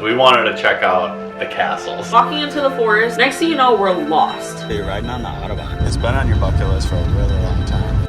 We wanted to check out the castles. Walking into the forest, next thing you know, we're lost. You're riding on the Autobahn. It's been on your bucket list for a really long time.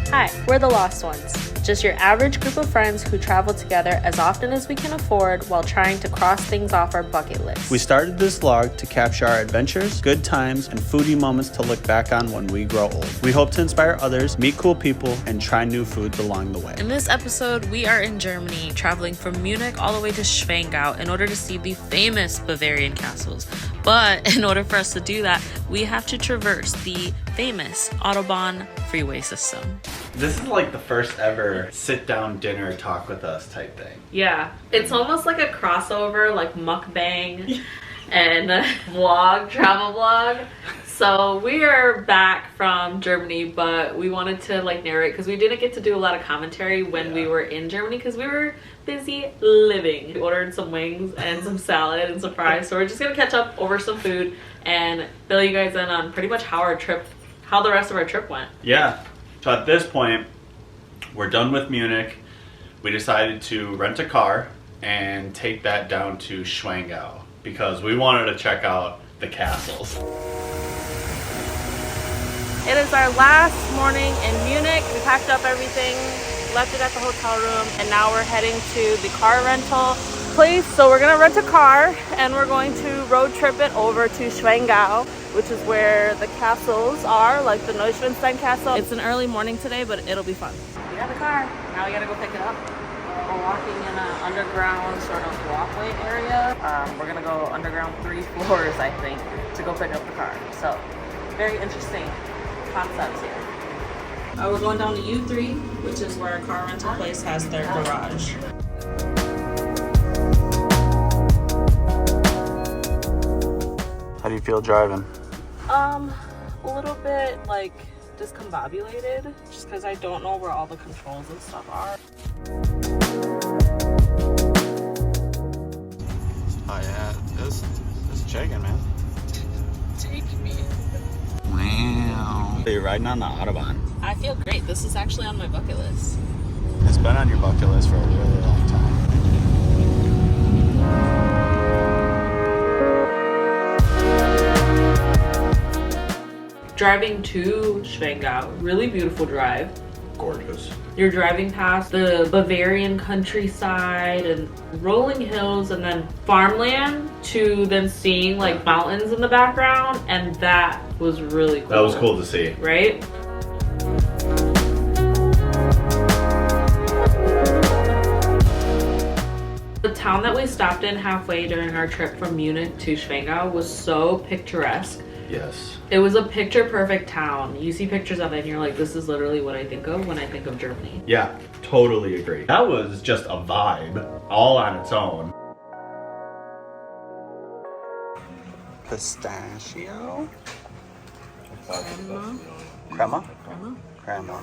Hi, we're the Lost Ones. Just your average group of friends who travel together as often as we can afford while trying to cross things off our bucket list. We started this vlog to capture our adventures, good times, and foodie moments to look back on when we grow old. We hope to inspire others, meet cool people, and try new foods along the way. In this episode, we are in Germany, traveling from Munich all the way to Schwangau in order to see the famous Bavarian castles. But in order for us to do that, we have to traverse the famous Autobahn freeway system. This is like the first ever sit-down dinner talk with us type thing. Yeah, it's almost like a crossover, like mukbang and vlog, travel vlog. So we are back from Germany, but we wanted to like narrate because we didn't get to do a lot of commentary when we were in Germany because we were busy living. We ordered some wings and some salad and some fries, so we're just gonna catch up over some food and fill you guys in on pretty much how the rest of our trip went. Yeah. So at this point, we're done with Munich. We decided to rent a car and take that down to Schwangau because we wanted to check out the castles. It is our last morning in Munich. We packed up everything, left it at the hotel room, and now we're heading to the car rental place. So we're gonna rent a car and we're going to road trip it over to Schwangau, which is where the castles are, like the Neuschwanstein Castle. It's an early morning today, but it'll be fun. We got the car, now we gotta go pick it up. We're walking in an underground sort of walkway area. We're gonna go underground 3 floors, I think, to go pick up the car. So, very interesting concepts here. We're going down to U3, which is where our car rental place has their garage. How do you feel driving? A little bit like discombobulated, just because I don't know where all the controls and stuff are. Oh yeah, this chicken, man. Take me. Wow. You're riding on the Autobahn. I feel great. This is actually on my bucket list. It's been on your bucket list for a really long time. Driving to Schwangau, really beautiful drive. Gorgeous. You're driving past the Bavarian countryside and rolling hills and then farmland to then seeing like mountains in the background, and that was really cool. That was cool to see. Right? The town that we stopped in halfway during our trip from Munich to Schwangau was so picturesque. Yes. It was a picture-perfect town. You see pictures of it and you're like, this is literally what I think of when I think of Germany. Yeah, totally agree. That was just a vibe all on its own. Pistachio? Crema. Crema? Crema. Crema.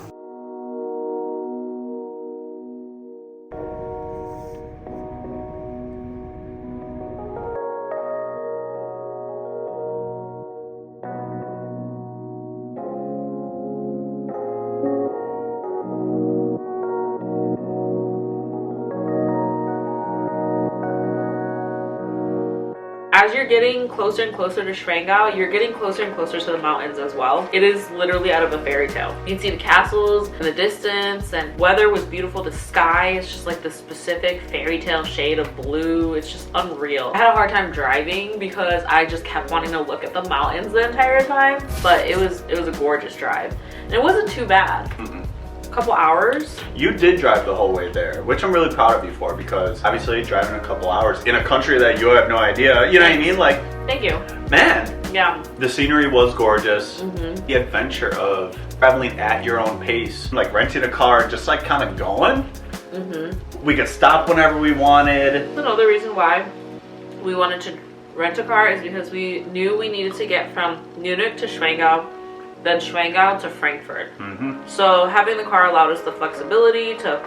As you're getting closer and closer to Schwangau, you're getting closer and closer to the mountains as well. It is literally out of a fairy tale. You can see the castles in the distance, and weather was beautiful. The sky is just like the specific fairy tale shade of blue. It's just unreal. I had a hard time driving because I just kept wanting to look at the mountains the entire time, but it was a gorgeous drive. And it wasn't too bad. Couple hours. You did drive the whole way there, which I'm really proud of you for, because obviously driving a couple hours in a country that you have no idea, you know what I mean? Like, thank you. Man. Yeah. The scenery was gorgeous. The adventure of traveling at your own pace, like renting a car, just like kind of going. We could stop whenever we wanted. Another reason why we wanted to rent a car is because we knew we needed to get from Munich to Schwangau, then Schwangau to Frankfurt. So having the car allowed us the flexibility to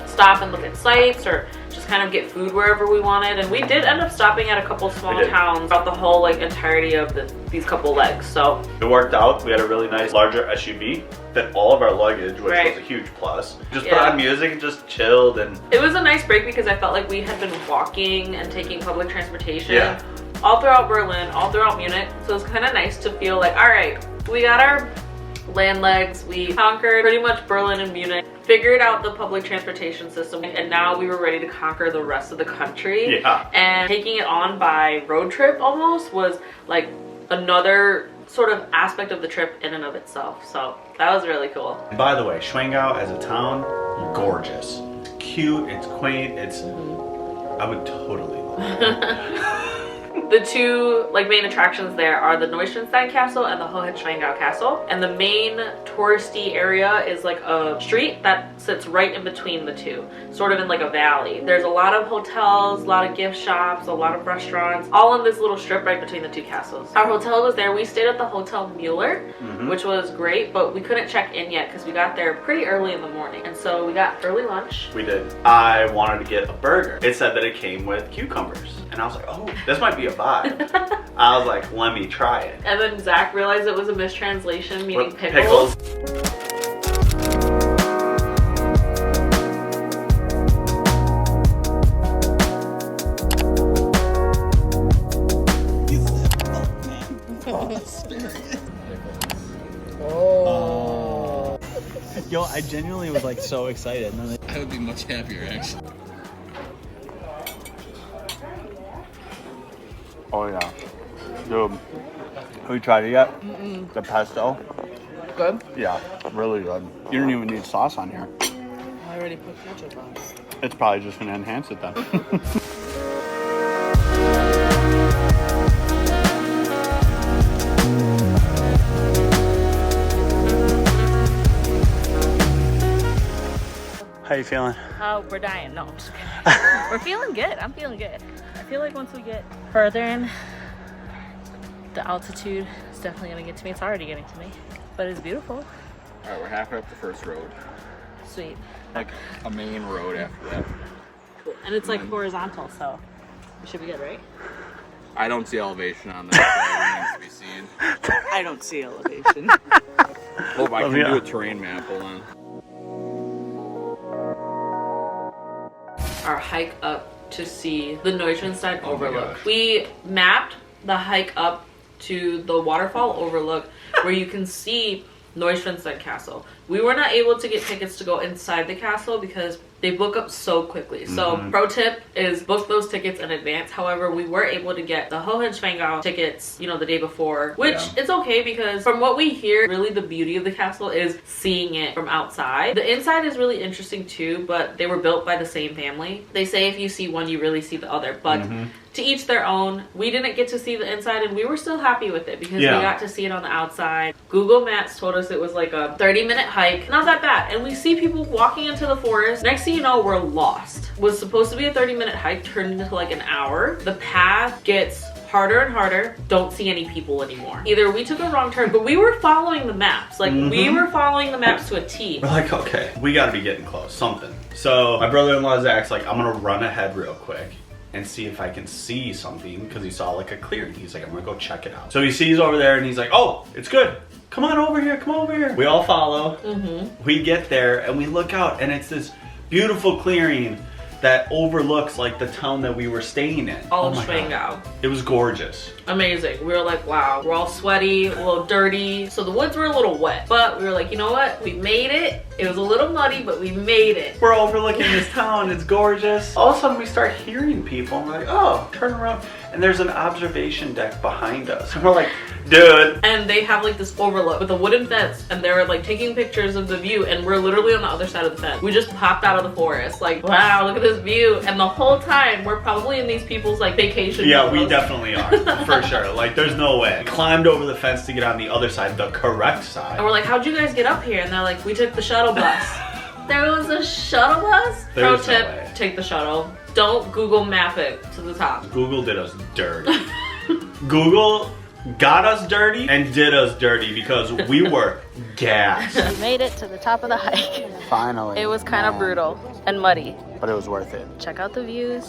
stop and look at sites or just kind of get food wherever we wanted. And we did end up stopping at a couple small towns throughout the whole like entirety of these couple legs. So it worked out. We had a really nice larger SUV, fit all of our luggage, which was a huge plus. Just put on music and just chilled, and it was a nice break because I felt like we had been walking and taking public transportation all throughout Berlin, all throughout Munich. So it's kind of nice to feel like, all right, we got our land legs, we conquered pretty much Berlin and Munich, figured out the public transportation system, and now we were ready to conquer the rest of the country. And taking it on by road trip almost was like another sort of aspect of the trip in and of itself. So that was really cool. And by the way, Schwangau as a town, gorgeous. It's cute, it's quaint, it's... I would totally love it. The two like main attractions there are the Neuschwanstein Castle and the Hohenschwangau Castle. And the main touristy area is like a street that sits right in between the two, sort of in like a valley. There's a lot of hotels, a lot of gift shops, a lot of restaurants, all in this little strip right between the two castles. Our hotel was there. We stayed at the Hotel Mueller, which was great, but we couldn't check in yet because we got there pretty early in the morning. And so we got early lunch. We did. I wanted to get a burger. It said that it came with cucumbers. And I was like, oh, this might be a vibe. I was like, let me try it. And then Zach realized it was a mistranslation, meaning pickles. Oh. Yo, I genuinely was like so excited. I would be much happier actually. Oh yeah, dude. Have you tried it yet? The pesto? Good? Yeah, really good. You don't even need sauce on here. I already put ketchup on. It's probably just gonna enhance it then. How you feeling? Oh, we're dying. No, I'm just kidding. We're feeling good. I'm feeling good. I feel like once we get further in, the altitude is definitely gonna get to me. It's already getting to me, but it's beautiful. All right, we're halfway up the first road. Sweet. Like a main road after that. Cool. And it's like horizontal, so we should be good, right? I don't see elevation on that, so it remains to be seen. I don't see elevation. Oh, I can do a terrain map. Hold on. Our hike up to see the Neuschwanstein overlook. We mapped the hike up to the waterfall overlook where you can see Neuschwanstein Castle. We were not able to get tickets to go inside the castle because they book up so quickly. So pro tip is book those tickets in advance. However, we were able to get the Hohenschwangau tickets, you know, the day before, which is okay because from what we hear, really the beauty of the castle is seeing it from outside. The inside is really interesting too, but they were built by the same family. They say if you see one, you really see the other, but to each their own. We didn't get to see the inside and we were still happy with it because we got to see it on the outside. Google Maps told us it was like a 30-minute hike. Not that bad. And we see people walking into the forest. Next thing you know, we're lost. Was supposed to be a 30-minute hike, turned into like an hour. The path gets harder and harder. Don't see any people anymore. Either we took a wrong turn, but we were following the maps. Like we were following the maps to a T. We're like, okay, we gotta be getting close, something. So my brother-in-law Zach's like, I'm gonna run ahead real quick and see if I can see something because he saw like a clearing. He's like, I'm gonna go check it out. So he sees over there and he's like, oh, it's good. Come on over here, come over here. We all follow. We get there and we look out and it's this beautiful clearing that overlooks like the town that we were staying in. All of Schwangau. It was gorgeous. Amazing. We were like, wow, we're all sweaty, a little dirty. So the woods were a little wet, but we were like, you know what? We made it. It was a little muddy, but we made it. We're overlooking this town. It's gorgeous. All of a sudden we start hearing people. And we're like, oh, turn around. And there's an observation deck behind us. And we're like, dude. And they have like this overlook with a wooden fence and they're like taking pictures of the view and we're literally on the other side of the fence. We just popped out of the forest like, wow, look at this view. And the whole time we're probably in these people's like vacation. Yeah, we definitely are, for sure. Like there's no way. Climbed over the fence to get on the other side, the correct side. And we're like, how'd you guys get up here? And they're like, we took the shuttle bus. There was a shuttle bus? Pro tip, take the shuttle. Don't Google map it to the top. Google did us dirty. Google got us dirty and did us dirty because we were gassed. We made it to the top of the hike. Finally. It was kind of brutal and muddy. But it was worth it. Check out the views.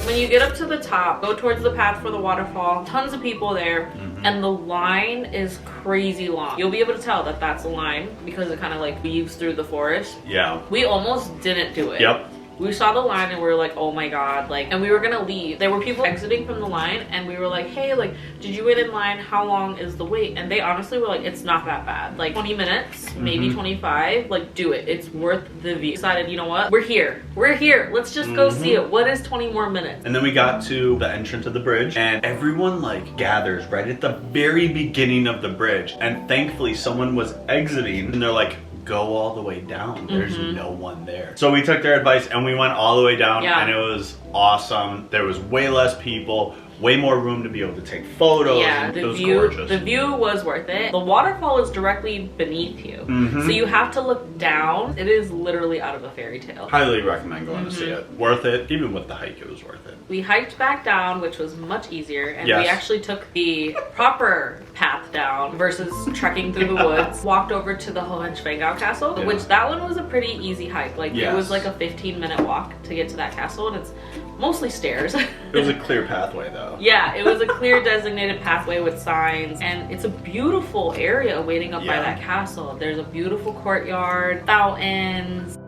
When you get up to the top, go towards the path for the waterfall. Tons of people there, and the line is crazy long. You'll be able to tell that that's a line because it kind of like weaves through the forest. Yeah. We almost didn't do it. Yep. We saw the line and we were like, oh my god, like, and we were gonna leave. There were people exiting from the line and we were like, hey, like, did you wait in line? How long is the wait? And they honestly were like, it's not that bad. Like 20 minutes, maybe 25, like do it. It's worth the view. Decided, you know what? We're here. We're here. Let's just go see it. What is 20 more minutes? And then we got to the entrance of the bridge and everyone like gathers right at the very beginning of the bridge. And thankfully someone was exiting and they're like, go all the way down. There's no one there. So we took their advice and we went all the way down and it was awesome. There was way less people, way more room to be able to take photos. Yeah, and the it was view, gorgeous. the view was worth it. The waterfall is directly beneath you. So you have to look down. It is literally out of a fairy tale. Highly recommend going to see it. Worth it. Even with the hike, it was worth it. We hiked back down, which was much easier, and Yes. we actually took the proper path down versus trekking through the woods. Walked over to the Hohenschwangau Castle, Yeah. which that one was a pretty easy hike. Like it was Yes. like a 15-minute walk to get to that castle, and it's mostly stairs. It was a clear pathway though. Yeah, it was a clear designated pathway with signs, and it's a beautiful area waiting up by that castle. There's a beautiful courtyard, fountains.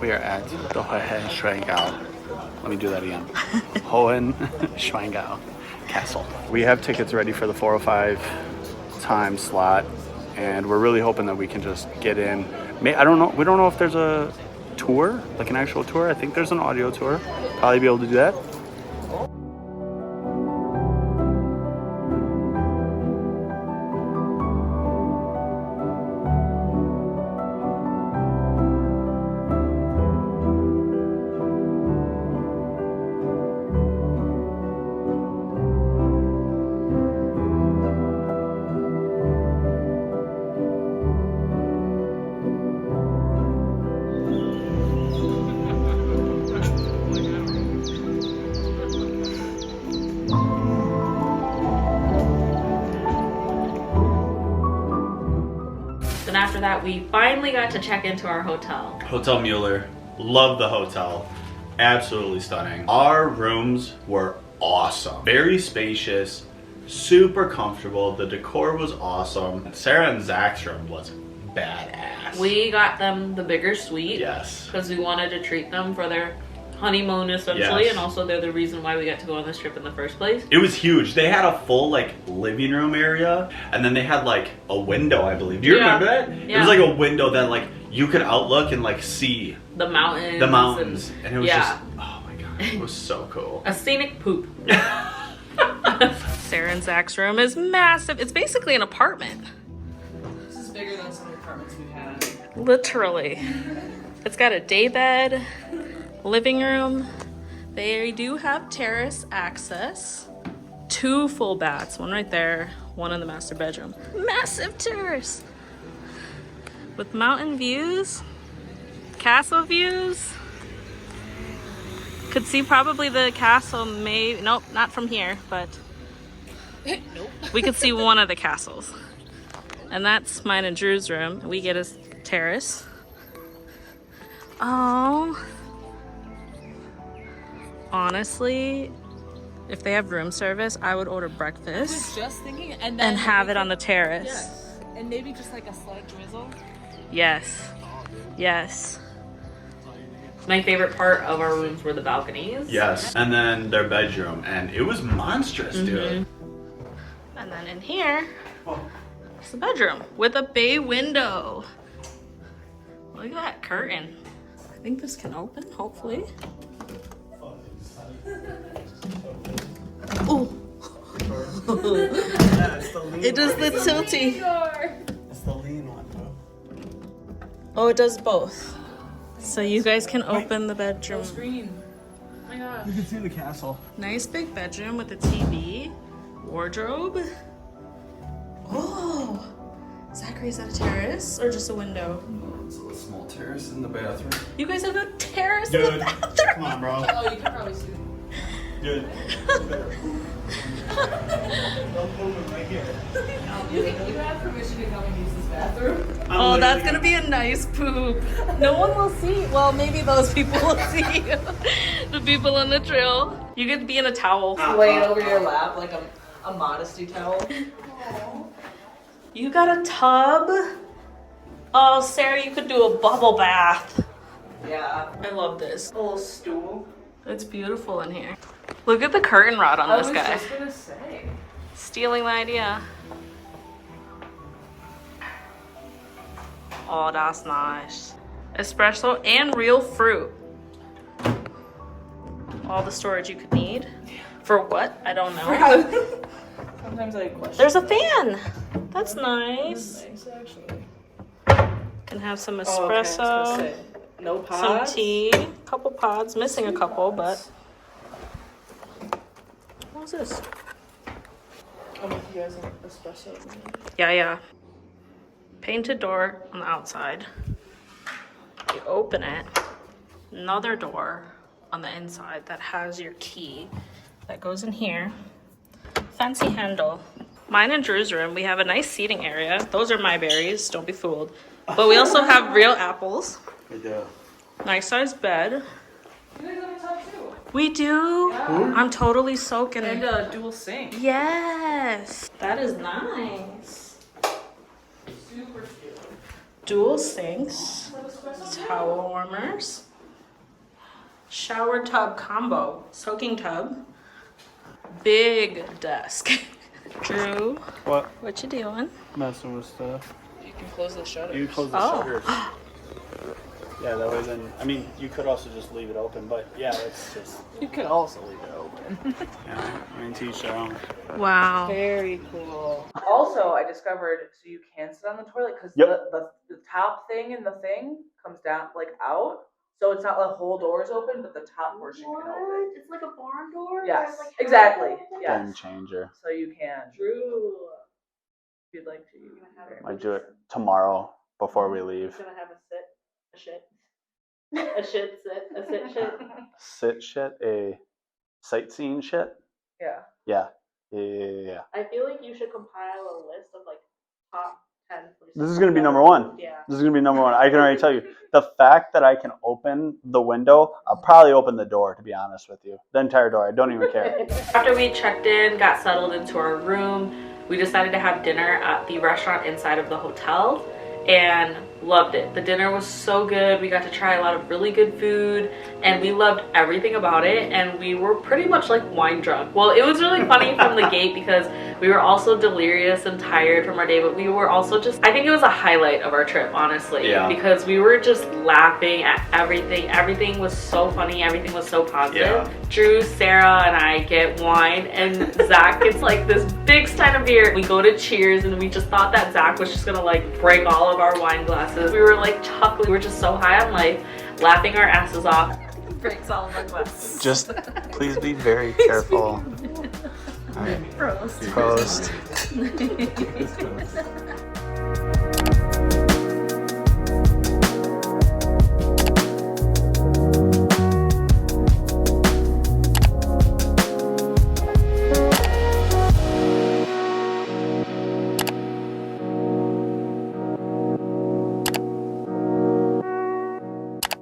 We are at the Hohenschwangau. Let me do that again. Hohenschwangau Castle. We have tickets ready for the 4:05 time slot, and we're really hoping that we can just get in. I don't know. We don't know if there's a tour, like an actual tour. I think there's an audio tour. Probably be able to do that. And after that, we finally got to check into our hotel. Hotel Mueller. Love the hotel. Absolutely stunning. Our rooms were awesome. Very spacious, super comfortable. The decor was awesome. Sarah and Zach's room was badass. We got them the bigger suite. Yes. Because we wanted to treat them for their honeymoon essentially, Yes. and also they're the reason why we got to go on this trip in the first place. It was huge. They had a full like living room area, and then they had like a window, I believe. Do you remember that? Yeah. It was like a window that like you could outlook and like see The mountains. the mountains, and it was yeah. just, oh my god, it was so cool. A scenic poop. Sarah and Zach's room is massive. It's basically an apartment. This is bigger than some apartments we've had. Literally. It's got a day bed, living room. They do have terrace access. 2 full baths, one right there, one in the master bedroom. Massive terrace with mountain views, castle views. Could see probably the castle, nope, not from here, but we could see one of the castles. And that's mine and Drew's room. We get a terrace. Oh, honestly, if they have room service, I would order breakfast Just thinking, and then and have it on the terrace. Yes, and maybe just like a slight drizzle. Yes, yes. My favorite part of our rooms were the balconies. Yes, and then their bedroom, and it was monstrous, dude. And then in here, it's the bedroom with a bay window. Look at that curtain. I think this can open, hopefully. Oh. It does the tilty. It's the lean one, though. Oh, it does both. So you guys can open the bedroom. Green. Oh my god. You can see the castle. Nice big bedroom with a TV, wardrobe. Oh, Zachary Is that a terrace or just a window? It's a small terrace in the bathroom. You guys have a terrace in the bathroom? Come on, bro. Oh, you can probably see. Dude. You have permission to come and use this bathroom. Oh, that's gonna be a nice poop. No one will see. Well, maybe those people will see you. The people on the trail. You get to be in a towel. Lay it over your lap like a modesty towel. You got a tub? Oh, Sarah, you could do a bubble bath. Yeah. I love this. A little stool. It's beautiful in here. Look at the curtain rod on this guy. I was just gonna say. Stealing the idea. Oh, that's nice. Espresso and real fruit. All the storage you could need. For what? I don't know. Sometimes I question. There's a fan. That's nice. Nice, actually. Can have some Oh, okay, I was espresso, gonna say, no some pods. tea, couple pods, missing a couple, but. What's this? I'll make you guys an espresso. Yeah. Painted door on the outside. You open it. Another door on the inside that has your key that goes in here. Fancy handle. Mine and Drew's room, we have a nice seating area. Those are my berries, don't be fooled. But we also have real apples. We do. Nice sized bed. You guys have a tub too. We do. I'm totally soaking. And a dual sink. Yes. That is nice. Super cute. Dual sinks. Towel warmers. Shower tub combo. Soaking tub. Big desk. Drew, what you doing? Messing with stuff. You can close the shutter. You close the Oh. shutters. Yeah, that way then, I mean, you could also just leave it open, but yeah, it's just, You can also leave it open. yeah, I mean, to each their own. Wow. Very cool. Also, I discovered so you can sit on the toilet because Yep. the top thing in the thing comes down like out, so it's not the whole door is open, but the top portion can open. It's like a barn door? Yes, exactly. Game Yes, changer. so you can. True. If you'd like to, you can have it. Might do it tomorrow before we leave. Gonna have a sit, a shit. A shit sit, a sit shit. Sit shit, a sightseeing shit? Yeah. Yeah. I feel like you should compile a list of like top 10 places. This is going to be number one. Yeah. This is going to be number one. I can already tell you. The fact that I can open the window, I'll probably open the door, to be honest with you. The entire door. I don't even care. After we checked in, got settled into our room, we decided to have dinner at the restaurant inside of the hotel and loved it. The dinner was so good. We got to try a lot of really good food and we loved everything about it, and we were pretty much like wine drunk. Well, it was really funny from the gate because we were also delirious and tired from our day, but we were also just, I think it was a highlight of our trip, honestly. Yeah. Because we were just laughing at everything. Everything was so funny. Everything was so positive. Yeah. Drew, Sarah, and I get wine, and Zach gets like this big stein of beer. We go to cheers, and we just thought that Zach was just gonna like break all of our wine glasses. We were like chuckling. We were just so high on life, laughing our asses off. Breaks all of our glasses. Just please be very careful. All right. Prost.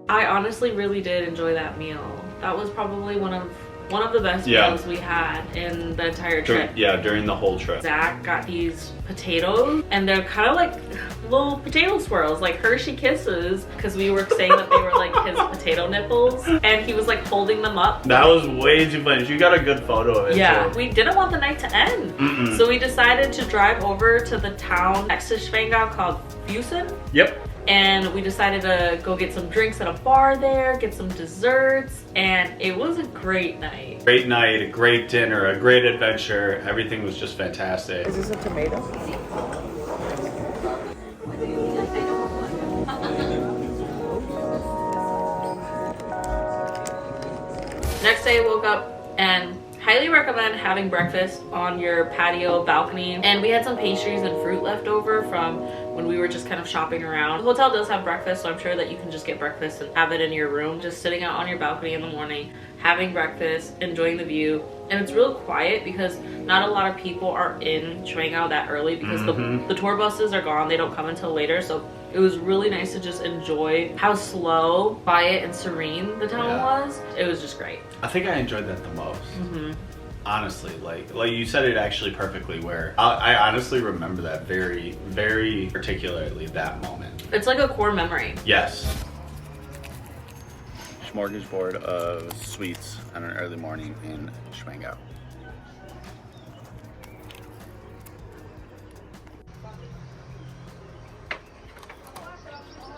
I honestly really did enjoy that meal. That was probably one of the best Yeah. meals we had in the entire trip. During the whole trip. Zach got these potatoes, and they're kind of like little potato swirls, like Hershey Kisses, because we were saying that they were like his potato nipples, and he was like holding them up. That was way too funny. You got a good photo of it Yeah, too. we didn't want the night to end. So we decided to drive over to the town next to Schwangau called Fusen. Yep. And we decided to go get some drinks at a bar there, get some desserts, and it was a great night. Great night, a great dinner, a great adventure. Everything was just fantastic. Is this a tomato? Next day I woke up and Highly recommend having breakfast on your patio balcony. And we had some pastries and fruit left over from when we were just kind of shopping around. The hotel does have breakfast, so I'm sure that you can just get breakfast and have it in your room, just sitting out on your balcony in the morning, having breakfast, enjoying the view. And it's real quiet because not a lot of people are in Schwangau that early because the tour buses are gone. They don't come until later. So it was really nice to just enjoy how slow, quiet, and serene the town was. It was just great. I think I enjoyed that the most. Honestly, like you said it actually perfectly, where I honestly remember that very, very particularly, that moment. It's like a core memory. Yes. Smorgasbord of sweets on an early morning in Schwangau.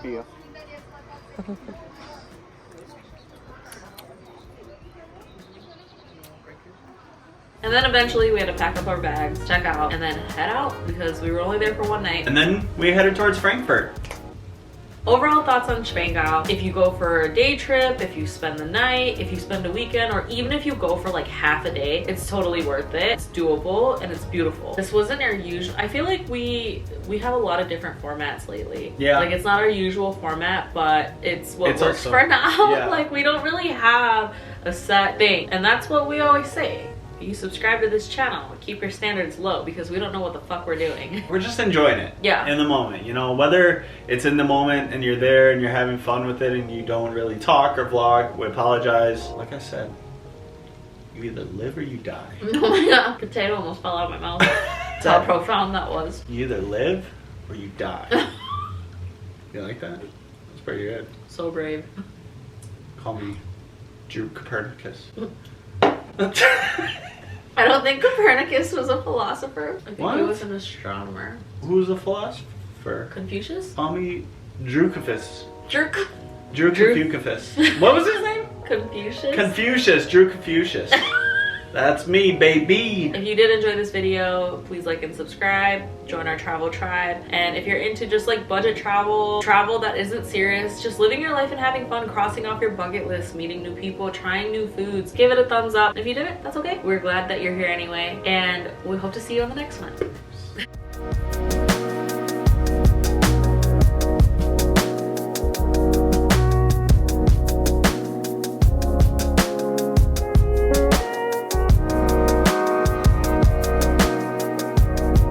Here. And then eventually we had to pack up our bags, check out, and then head out because we were only there for one night. And then we headed towards Frankfurt. Overall thoughts on Schwangau: if you go for a day trip, if you spend the night, if you spend a weekend, or even if you go for like half a day, it's totally worth it. It's doable and it's beautiful. This wasn't our usual. I feel like we have a lot of different formats lately. Yeah. Like it's not our usual format, but it's what works also, for now. yeah. Like we don't really have a set thing. And that's what we always say. You subscribe to this channel, keep your standards low because we don't know what the fuck we're doing. We're just enjoying it. Yeah. In the moment, you know, whether it's in the moment and you're there and you're having fun with it and you don't really talk or vlog, we apologize. Like I said, you either live or you die. Oh my god, potato almost fell out of my mouth. That's how profound that was. You either live or you die. You like that? That's pretty good. So brave. Call me Drew Copernicus. I don't think Copernicus was a philosopher. I think What? he was an astronomer. Who's a philosopher? Confucius? Call me Drewcufus. Jerk. Drew Confucius. What was his name? Confucius? Confucius. Drew Confucius. That's me, baby. If you did enjoy this video, please like and subscribe, join our travel tribe. And if you're into just like budget travel that isn't serious, just living your life and having fun, crossing off your bucket list, meeting new people, trying new foods, give it a thumbs up. If you didn't, that's okay. We're glad that you're here anyway, and we hope to see you on the next one.